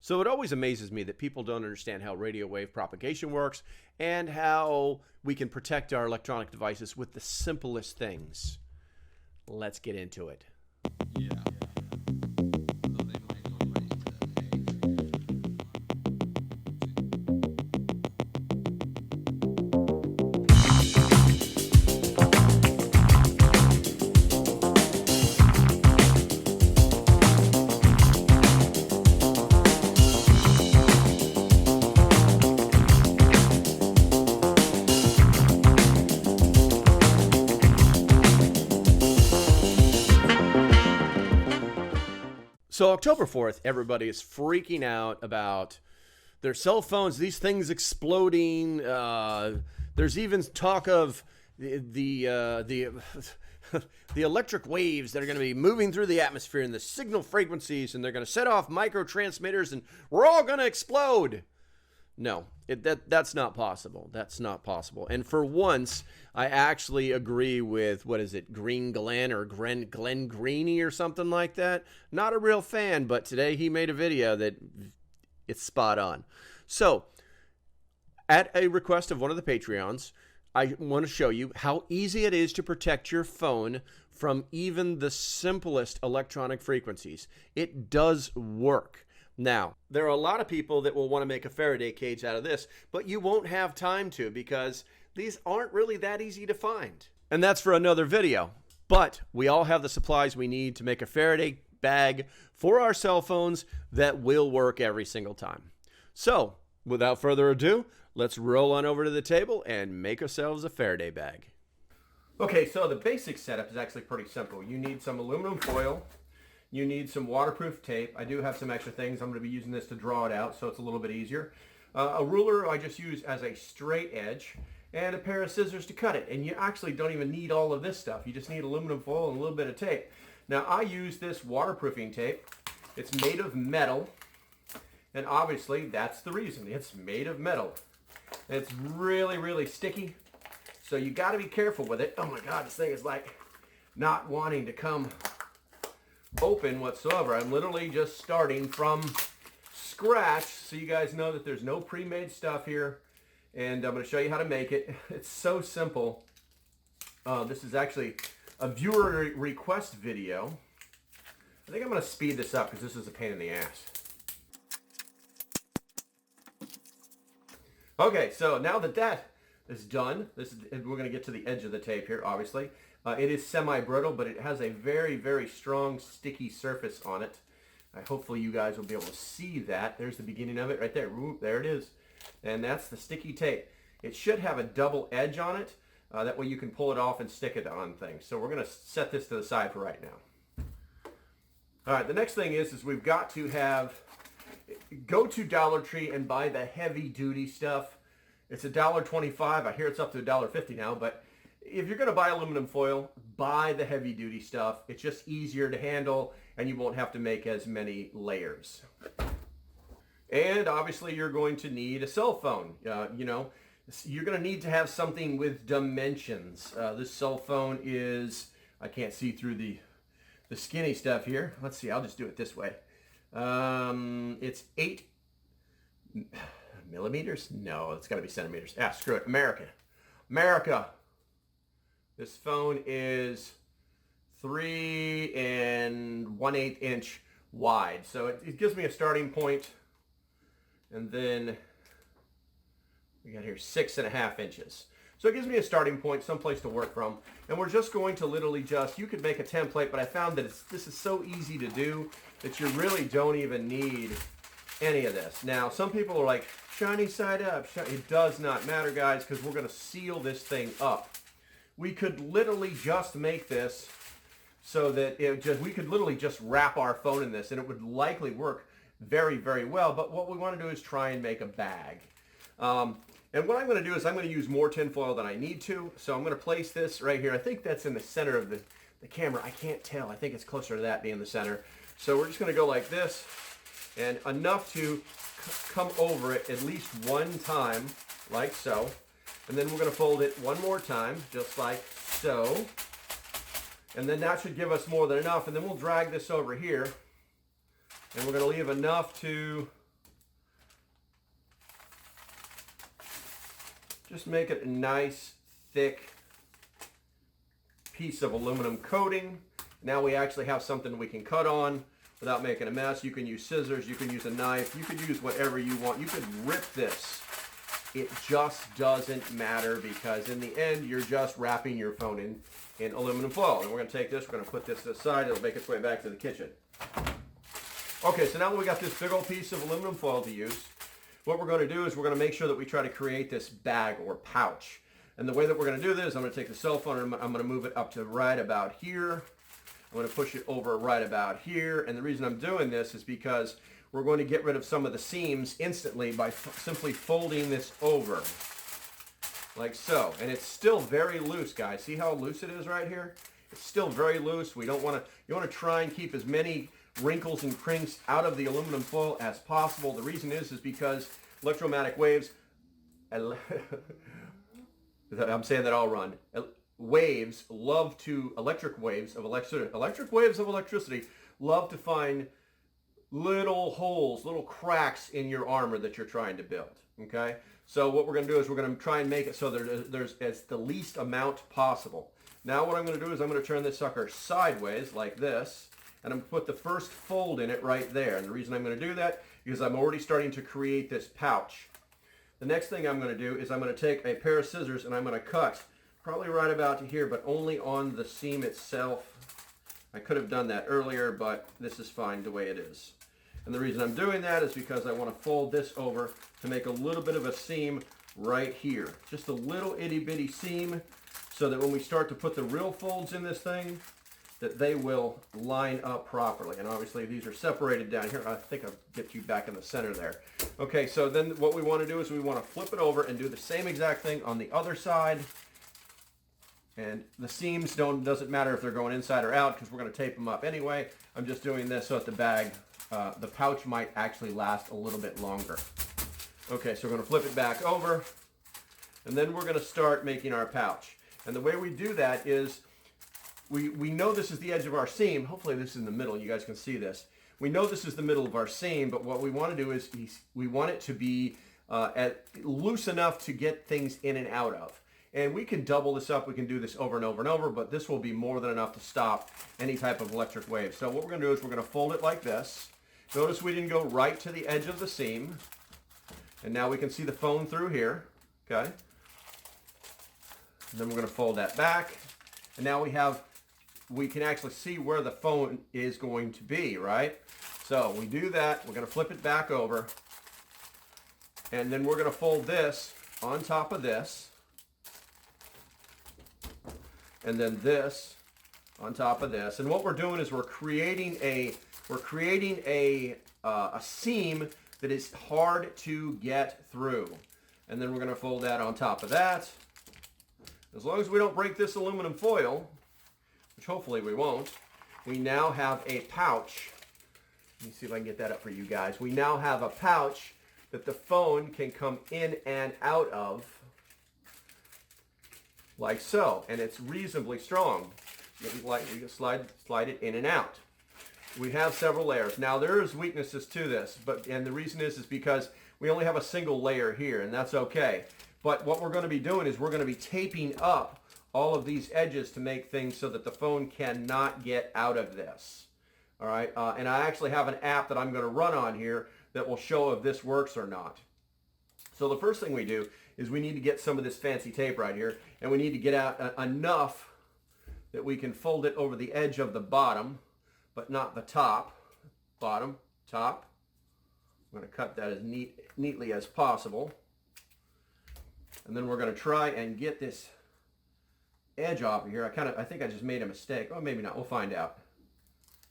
So it always amazes me that people don't understand how radio wave propagation works and how we can protect our electronic devices with the simplest things. Let's get into it. Yeah. So October 4th, everybody is freaking out about their cell phones, these things exploding. There's even talk of the electric waves that are going to be moving through the atmosphere and the signal frequencies, and they're going to set off microtransmitters, and we're all going to explode. No, that's not possible. That's not possible. And for once, I actually agree with, what is it, Green Glenn or Glenn Greeny or something like that. Not a real fan, but today he made a video that it's spot on. So, at a request of one of the Patreons, I want to show you how easy it is to protect your phone from even the simplest electronic frequencies. It does work. Now, there are a lot of people that will want to make a Faraday cage out of this, but you won't have time to because these aren't really that easy to find. And that's for another video. But we all have the supplies we need to make a Faraday bag for our cell phones that will work every single time. So, without further ado, let's roll on over to the table and make ourselves a Faraday bag. Okay, so the basic setup is actually pretty simple. You need some aluminum foil. You need some waterproof tape. I do have some extra things. I'm going to be using this to draw it out so it's a little bit easier. A ruler I just use as a straight edge, and a pair of scissors to cut it. And you actually don't even need all of this stuff. You just need aluminum foil and a little bit of tape. Now I use this waterproofing tape. It's made of metal, and obviously that's the reason. It's made of metal. It's really, really sticky, so you got to be careful with it. Oh my God, this thing is like not wanting to come open whatsoever. I'm literally just starting from scratch, so you guys know that there's no pre-made stuff here, and I'm going to show you how to make it. It's so simple. This is actually a viewer request video. I think I'm going to speed this up because this is a pain in the ass. Okay, so now that that is done, we're going to get to the edge of the tape here, obviously. It is semi-brittle, but it has a very, very strong, sticky surface on it. Hopefully you guys will be able to see that. There's the beginning of it right there. Ooh, there it is. And that's the sticky tape. It should have a double edge on it. That way you can pull it off and stick it on things. So we're going to set this to the side for right now. All right, the next thing is we've got to go to Dollar Tree and buy the heavy-duty stuff. It's $1.25. I hear it's up to $1.50 now, but if you're going to buy aluminum foil, buy the heavy-duty stuff. It's just easier to handle, and you won't have to make as many layers. And obviously, you're going to need a cell phone. You're going to need to have something with dimensions. This cell phone is, I can't see through the skinny stuff here. Let's see, I'll just do it this way. It's 8 millimeters? No, it's got to be centimeters. Ah, screw it. America. This phone is 3 1/8 inch wide. So it gives me a starting point. And then we got here 6.5 inches. So it gives me a starting point, someplace to work from. And we're just going to literally you could make a template, but I found that this is so easy to do that you really don't even need any of this. Now, some people are like, shiny side up. It does not matter, guys, because we're going to seal this thing up. We could literally just make this so that we could literally just wrap our phone in this, and it would likely work very, very well. But what we want to do is try and make a bag. And what I'm going to do is I'm going to use more tinfoil than I need to. So I'm going to place this right here. I think that's in the center of the camera. I can't tell. I think it's closer to that being the center. So we're just going to go like this, and enough to come over it at least one time, like so. And then we're going to fold it one more time, just like so. And then that should give us more than enough. And then we'll drag this over here. And we're going to leave enough to Just make it a nice, thick piece of aluminum coating. Now we actually have something we can cut on without making a mess. You can use scissors, you can use a knife, you could use whatever you want. You could rip this. It just doesn't matter, because in the end, you're just wrapping your phone in aluminum foil. And we're going to take this, we're going to put this to the side, it'll make its way back to the kitchen. Okay, so now that we got this big old piece of aluminum foil to use, what we're going to do is we're going to make sure that we try to create this bag or pouch. And the way that we're going to do this, I'm going to take the cell phone and I'm going to move it up to right about here. I'm going to push it over right about here. And the reason I'm doing this is because we're going to get rid of some of the seams instantly by simply folding this over like so. And it's still very loose, guys. See how loose it is right here? It's still very loose. We don't want to, you want to try and keep as many wrinkles and crinks out of the aluminum foil as possible. The reason is because electromagnetic waves, I'm saying that all wrong. Waves love to, electric waves of electricity love to find little holes, little cracks in your armor that you're trying to build, okay? So what we're going to do is we're going to try and make it so there's as the least amount possible. Now what I'm going to do is I'm going to turn this sucker sideways like this, and I'm going to put the first fold in it right there. And the reason I'm going to do that is I'm already starting to create this pouch. The next thing I'm going to do is I'm going to take a pair of scissors and I'm going to cut probably right about to here, but only on the seam itself. I could have done that earlier, but this is fine the way it is. And the reason I'm doing that is because I want to fold this over to make a little bit of a seam right here. Just a little itty bitty seam, so that when we start to put the real folds in this thing, that they will line up properly. And obviously these are separated down here. I think I'll get you back in the center there. Okay, so then what we want to do is we want to flip it over and do the same exact thing on the other side. And the seams doesn't matter if they're going inside or out, because we're going to tape them up anyway. I'm just doing this so that the bag, the pouch might actually last a little bit longer. Okay, so we're going to flip it back over, and then we're going to start making our pouch. And the way we do that is we know this is the edge of our seam. Hopefully this is in the middle. You guys can see this. We know this is the middle of our seam, but what we want to do is we want it to be loose enough to get things in and out of. And we can double this up. We can do this over and over and over, but this will be more than enough to stop any type of electric wave. So what we're going to do is we're going to fold it like this. Notice we didn't go right to the edge of the seam. And now we can see the phone through here. Okay. And then we're going to fold that back. And now we can actually see where the phone is going to be, right? So we do that. We're going to flip it back over. And then we're going to fold this on top of this. And then this on top of this. And what we're doing is we're creating a seam that is hard to get through. And then we're going to fold that on top of that. As long as we don't break this aluminum foil, which hopefully we won't, we now have a pouch. Let me see if I can get that up for you guys. We now have a pouch that the phone can come in and out of, like so, and it's reasonably strong. You can slide it in and out. We have several layers. Now there is weaknesses to this, and the reason is because we only have a single layer here, and that's okay. But what we're going to be doing is we're going to be taping up all of these edges to make things so that the phone cannot get out of this. All right, and I actually have an app that I'm going to run on here that will show if this works or not. So the first thing we do is we need to get some of this fancy tape right here, and we need to get out enough that we can fold it over the edge of the bottom, but not the top. Bottom, top. I'm going to cut that as neatly as possible. And then we're going to try and get this edge off of here. I think I just made a mistake. Oh, maybe not. We'll find out.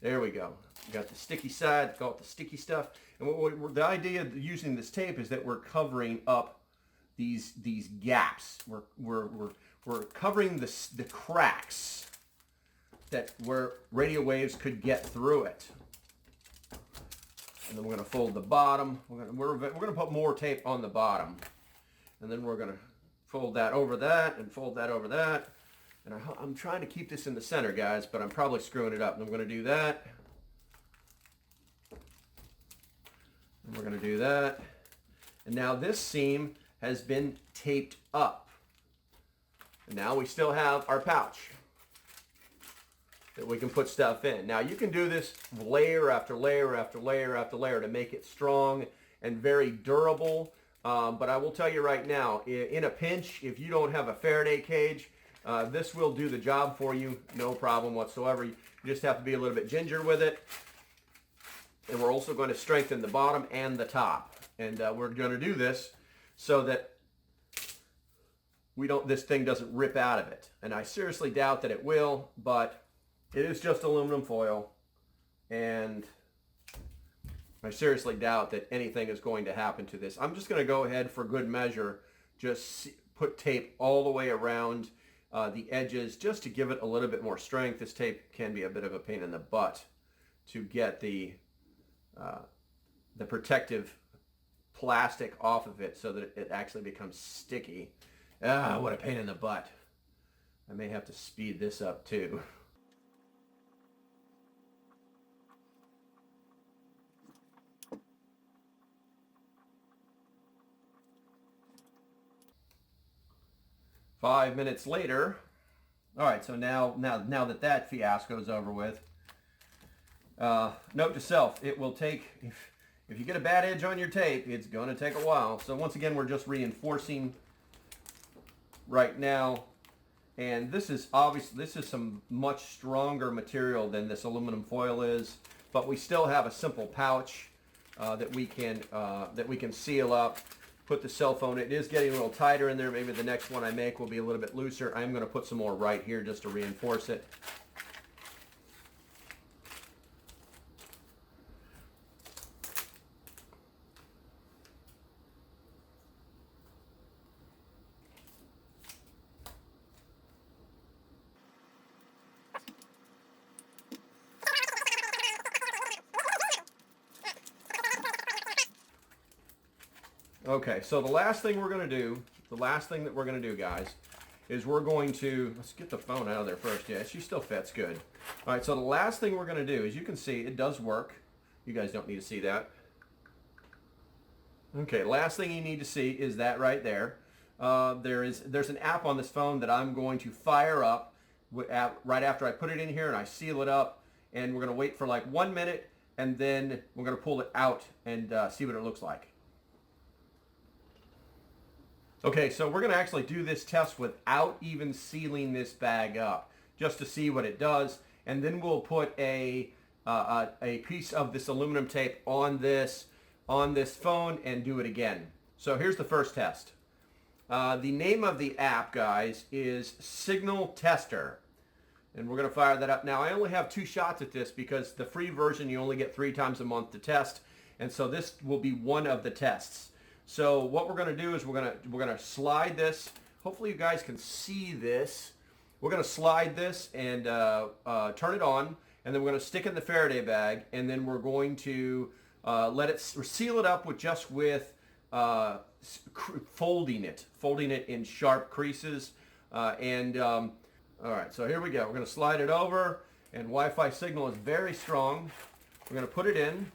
There we go. We got the sticky side, got the sticky stuff. And the idea of using this tape is that we're covering up these gaps. We're covering the cracks where radio waves could get through it. And then we're going to fold the bottom. We're going to put more tape on the bottom. And then we're going to fold that over that and fold that over that. And I'm trying to keep this in the center, guys, but I'm probably screwing it up. And I'm going to do that. And we're going to do that. And now this seam has been taped up. And now we still have our pouch that we can put stuff in. Now you can do this layer after layer after layer after layer to make it strong and very durable. But I will tell you right now, in a pinch, if you don't have a Faraday cage, this will do the job for you, no problem whatsoever. You just have to be a little bit ginger with it. And we're also going to strengthen the bottom and the top. And we're going to do this so that this thing doesn't rip out of it. And I seriously doubt that it will, but it is just aluminum foil. And I seriously doubt that anything is going to happen to this. I'm just going to go ahead for good measure, just put tape all the way around the edges just to give it a little bit more strength. This tape can be a bit of a pain in the butt to get the protective plastic off of it so that it actually becomes sticky. Ah, what a pain in the butt. I may have to speed this up too. Five minutes later. All right, so now that fiasco is over with, note to self, it will take, if you get a bad edge on your tape, it's going to take a while. So once again, we're just reinforcing right now. And this is some much stronger material than this aluminum foil is, but we still have a simple pouch that we can seal up. Put the cell phone. It is getting a little tighter in there. Maybe the next one I make will be a little bit looser. I'm going to put some more right here just to reinforce it. Okay, so the last thing that we're going to do, guys, is we're going to, let's get the phone out of there first. Yeah, she still fits good. All right, so the last thing we're going to do, as you can see, it does work. You guys don't need to see that. Okay, last thing you need to see is that right there. There's an app on this phone that I'm going to fire up right after I put it in here and I seal it up, and we're going to wait for like 1 minute, and then we're going to pull it out and see what it looks like. Okay, so we're going to actually do this test without even sealing this bag up, just to see what it does, and then we'll put a piece of this aluminum tape on this phone and do it again. So here's the first test. The name of the app, guys, is Signal Tester, and we're going to fire that up. Now, I only have 2 shots at this because the free version you only get 3 times a month to test, and so this will be one of the tests. So what we're going to do is we're going to slide this. Hopefully you guys can see this. We're going to slide this and turn it on, and then we're going to stick it in the Faraday bag, and then we're going to seal it up with folding it in sharp creases. All right, so here we go. We're going to slide it over, and Wi-Fi signal is very strong. We're going to put it in.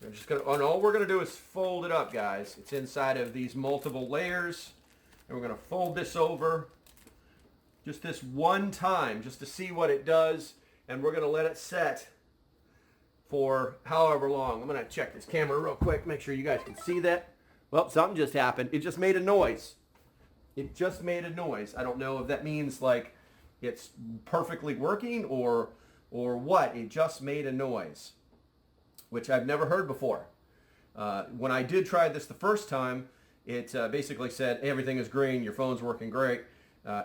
And all we're going to do is fold it up, guys. It's inside of these multiple layers. And we're going to fold this over just this one time just to see what it does. And we're going to let it set for however long. I'm going to check this camera real quick, make sure you guys can see that. Well, something just happened. It just made a noise. It just made a noise. I don't know if that means like it's perfectly working or what. It just made a noise, which I've never heard before. When I did try this the first time, it basically said everything is green, your phone's working great,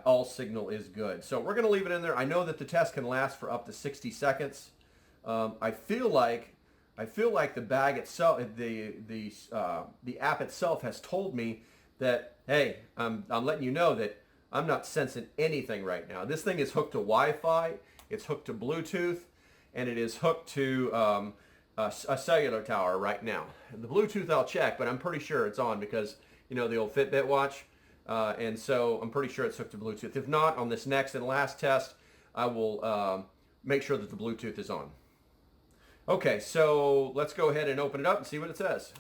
all signal is good. So we're going to leave it in there. I know that the test can last for up to 60 seconds. I feel like the bag itself, the app itself has told me that, hey, I'm letting you know that I'm not sensing anything right now. This thing is hooked to Wi-Fi, it's hooked to Bluetooth, and it is hooked to a cellular tower right now. The Bluetooth I'll check, but I'm pretty sure it's on because, you know, the old Fitbit watch. And so I'm pretty sure it's hooked to Bluetooth. If not, on this next and last test, I will make sure that the Bluetooth is on. Okay, so let's go ahead and open it up and see what it says.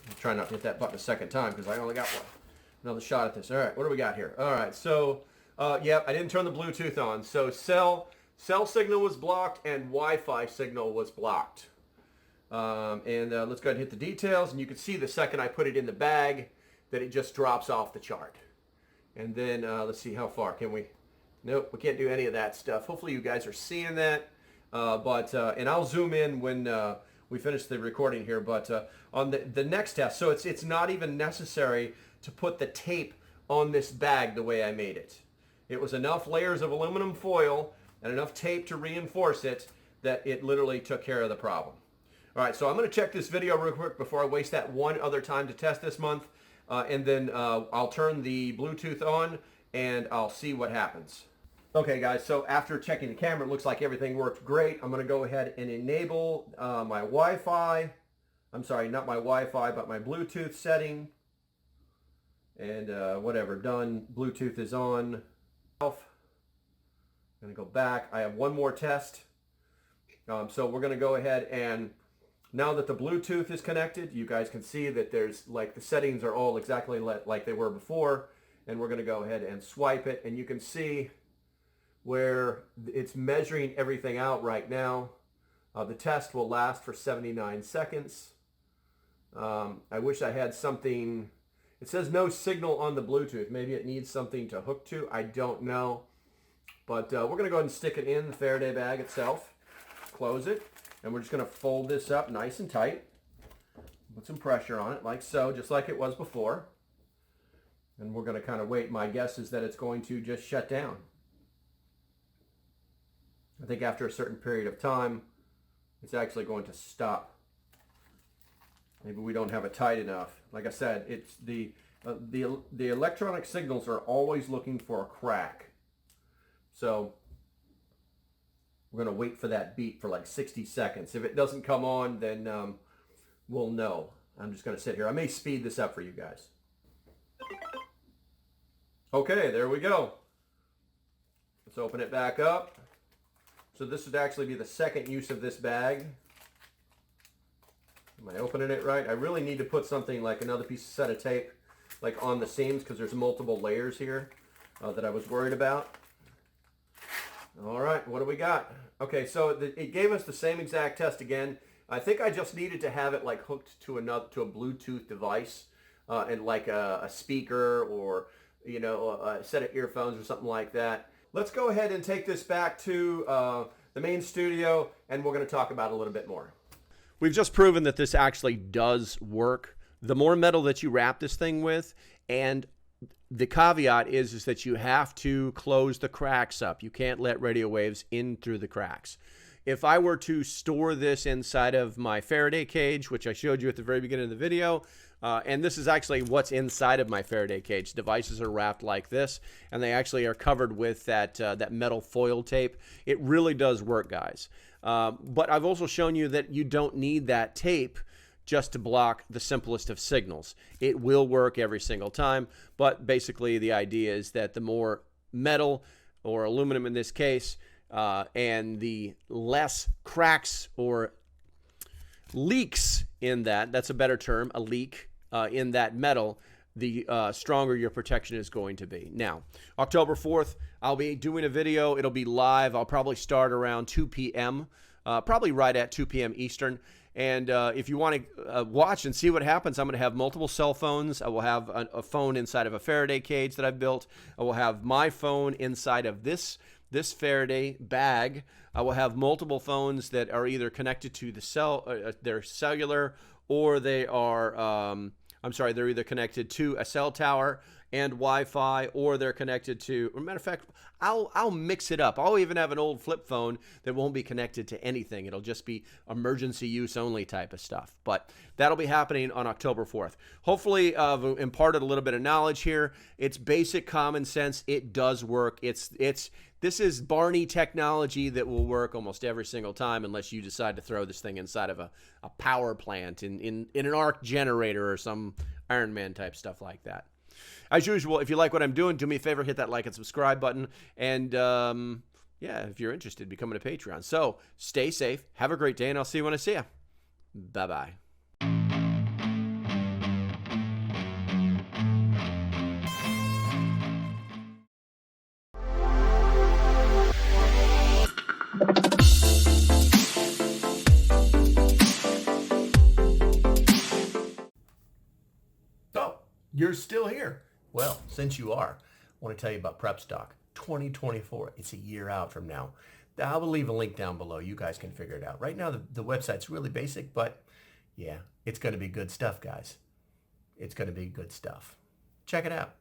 I'm trying not to hit that button a second time because I only got another shot at this. All right, what do we got here? All right, so yeah, I didn't turn the Bluetooth on. So cell signal was blocked and Wi-Fi signal was blocked. Let's go ahead and hit the details, and you can see the second I put it in the bag that it just drops off the chart. And then let's see how far can we. Nope, we can't do any of that stuff. Hopefully you guys are seeing that. And I'll zoom in when we finish the recording here. But on the next test, so it's not even necessary to put the tape on this bag the way I made it. It was enough layers of aluminum foil and enough tape to reinforce it that it literally took care of the problem. All right, so I'm going to check this video real quick before I waste that one other time to test this month. And then I'll turn the Bluetooth on and I'll see what happens. Okay guys, so after checking the camera, it looks like everything worked great. I'm going to go ahead and enable my Wi-Fi. I'm sorry, not my Wi-Fi, but my Bluetooth setting. And whatever, done. Bluetooth is on. I'm going to go back. I have one more test. So we're going to go ahead and now that the Bluetooth is connected, you guys can see that there's like the settings are all exactly like they were before. And we're going to go ahead and swipe it. And you can see where it's measuring everything out right now. The test will last for 79 seconds. I wish I had something. It says no signal on the Bluetooth. Maybe it needs something to hook to. I don't know. But we're going to go ahead and stick it in the Faraday bag itself. Close it. And we're just going to fold this up nice and tight. Put some pressure on it like so, just like it was before. And we're going to kind of wait. My guess is that it's going to just shut down. I think after a certain period of time, it's actually going to stop. Maybe we don't have it tight enough. Like I said, it's the electronic signals are always looking for a crack. So we're going to wait for that beep for like 60 seconds. If it doesn't come on, then we'll know. I'm just going to sit here. I may speed this up for you guys. Okay, there we go. Let's open it back up. So this would actually be the second use of this bag. Am I opening it right? I really need to put something like another set of tape like on the seams because there's multiple layers here that I was worried about. All right, what do we got? Okay, so it gave us the same exact test again. I think I just needed to have it like hooked to a Bluetooth device and like a speaker or a set of earphones or something like that. Let's go ahead and take this back to the main studio and we're going to talk about it a little bit more. We've just proven that this actually does work. The more metal that you wrap this thing with, and the caveat is that you have to close the cracks up. You can't let radio waves in through the cracks. If I were to store this inside of my Faraday cage, which I showed you at the very beginning of the video, and this is actually what's inside of my Faraday cage. Devices are wrapped like this, and they actually are covered with that metal foil tape. It really does work, guys. But I've also shown you that you don't need that tape just to block the simplest of signals. It will work every single time, but basically the idea is that the more metal, or aluminum in this case, and the less cracks or leaks in that's a better term, a leak in that metal, the stronger your protection is going to be. Now, October 4th, I'll be doing a video. It'll be live. I'll probably start around 2 p.m., probably right at 2 p.m. Eastern. And if you want to watch and see what happens, I'm going to have multiple cell phones. I will have a phone inside of a Faraday cage that I've built. I will have my phone inside of this Faraday bag. I will have multiple phones that are either connected to the they're cellular, or they are, they're either connected to a cell tower and Wi-Fi, or they're connected to, as a matter of fact, I'll mix it up. I'll even have an old flip phone that won't be connected to anything. It'll just be emergency use only type of stuff. But that'll be happening on October 4th. Hopefully I've imparted a little bit of knowledge here. It's basic common sense. It does work. This is Barney technology that will work almost every single time unless you decide to throw this thing inside of a power plant in an arc generator or some Iron Man type stuff like that. As usual, if you like what I'm doing, do me a favor, hit that like and subscribe button. And yeah, if you're interested, becoming a Patreon. So stay safe. Have a great day, and I'll see you when I see you. Bye-bye. You're still here. Well, since you are, I want to tell you about Prep Stock 2024. It's a year out from now. I will leave a link down below. You guys can figure it out. Right now, the website's really basic, but yeah, it's going to be good stuff, guys. It's going to be good stuff. Check it out.